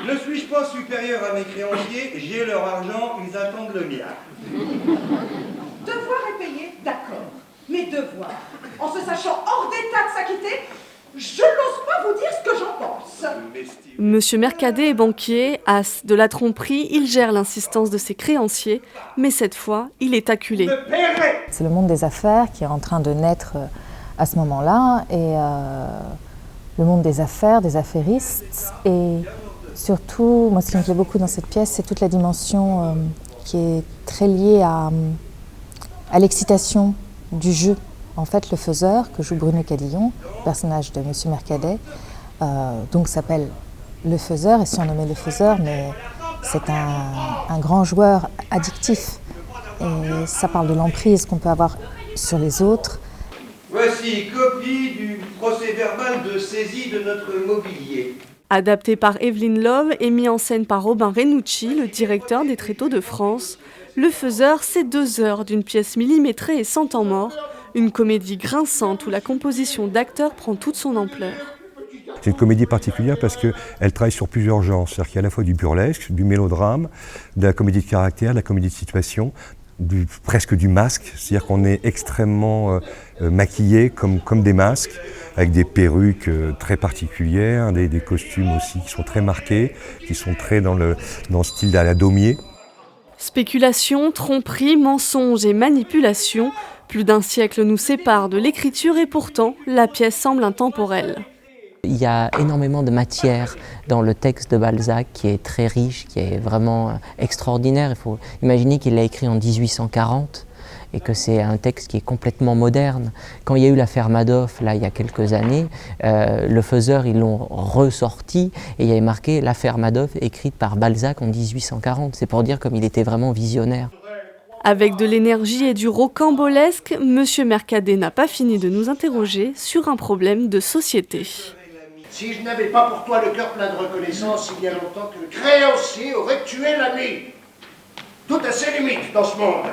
Ne suis-je pas supérieur à mes créanciers? J'ai leur argent, ils attendent le mien. Devoir est payé, d'accord. Mais devoir, en se sachant hors d'état de s'acquitter, je n'ose pas vous dire ce que j'en pense. Monsieur Mercadet est banquier, as de la tromperie, il gère l'insistance de ses créanciers, mais cette fois, il est acculé. C'est le monde des affaires qui est en train de naître à ce moment-là, et le monde des affaires, des affairistes, et surtout, moi ce qui me plaît beaucoup dans cette pièce, c'est toute la dimension qui est très liée à l'excitation du jeu. En fait, le faiseur, que joue Bruno Cadillon, le personnage de Monsieur Mercadet, donc s'appelle le faiseur, et si on nommait le faiseur, mais c'est un grand joueur addictif. Et ça parle de l'emprise qu'on peut avoir sur les autres. Voici copie du procès-verbal de saisie de notre mobilier. Adapté par Evelyne Love et mis en scène par Robin Renucci, le directeur des Tréteaux de France, Le Faiseur, c'est 2 heures d'une pièce millimétrée et sans temps mort, une comédie grinçante où la composition d'acteurs prend toute son ampleur. C'est une comédie particulière parce qu'elle travaille sur plusieurs genres, c'est-à-dire qu'il y a à la fois du burlesque, du mélodrame, de la comédie de caractère, de la comédie de situation, presque du masque, c'est-à-dire qu'on est extrêmement maquillé comme des masques, avec des perruques très particulières, des costumes aussi qui sont très marqués, qui sont très dans le style à la Daumier. Spéculation, tromperie, mensonge et manipulation, plus d'un siècle nous sépare de l'écriture et pourtant, la pièce semble intemporelle. Il y a énormément de matière dans le texte de Balzac qui est très riche, qui est vraiment extraordinaire. Il faut imaginer qu'il l'a écrit en 1840 et que c'est un texte qui est complètement moderne. Quand il y a eu l'affaire Madoff, là, il y a quelques années, Le Faiseur, ils l'ont ressorti et il y avait marqué l'affaire Madoff écrite par Balzac en 1840. C'est pour dire comme il était vraiment visionnaire. Avec de l'énergie et du rocambolesque, Monsieur Mercadet n'a pas fini de nous interroger sur un problème de société. Si je n'avais pas pour toi le cœur plein de reconnaissance, il y a longtemps que le créancier aurait tué l'ami. Tout a ses limites dans ce monde.